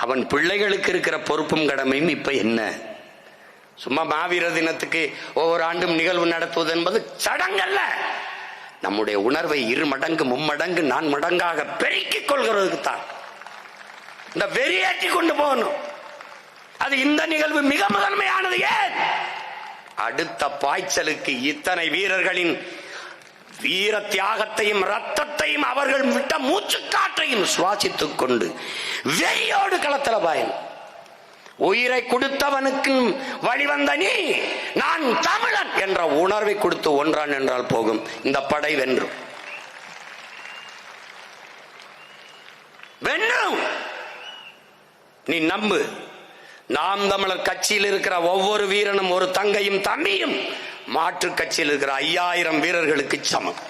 அவன் பிள்ளைகளுக்கு இருக்கிற பொறுப்பும் கடமையும் இப்ப என்ன? சும்மா மாவீரர் தினத்துக்கு ஒவ்வொரு ஆண்டும் நிகழ்வு நடத்துவது என்பது சடங்கல்ல. நம்முடைய உணர்வை 2 மடங்கு 3 மடங்கு 4 மடங்காக பெருக்கிக் கொள்கிறதுக்கு தான் இந்த வெறியேற்றி கொண்டு போகணும். அது இந்த நிகழ்வு மிக முதன்மையானது. ஏன்? அடுத்த பாய்ச்சலுக்கு இத்தனை வீரர்களின் வீர தியாகத்தையும் ரத்தத்தையும் அவர்கள் விட்ட மூச்சுக்காற்றையும் சுவாசித்துக் கொண்டு வெறியோடு களத்தல பாயும். உயிரை கொடுத்தவனுக்கு வழிவந்த நீ நான் தமிழன் என்ற உணர்வை கொடுத்து ஒன்றான் என்றால் போகும். இந்த படை வென்றும் வென்றும் நீ நம்பு. நாம் தமிழர் கட்சியில் இருக்கிற ஒவ்வொரு வீரனும் ஒரு தங்கையும் தம்பியும் மாற்று கட்சியில் இருக்கிற 5000 வீரர்களுக்கு சமம்.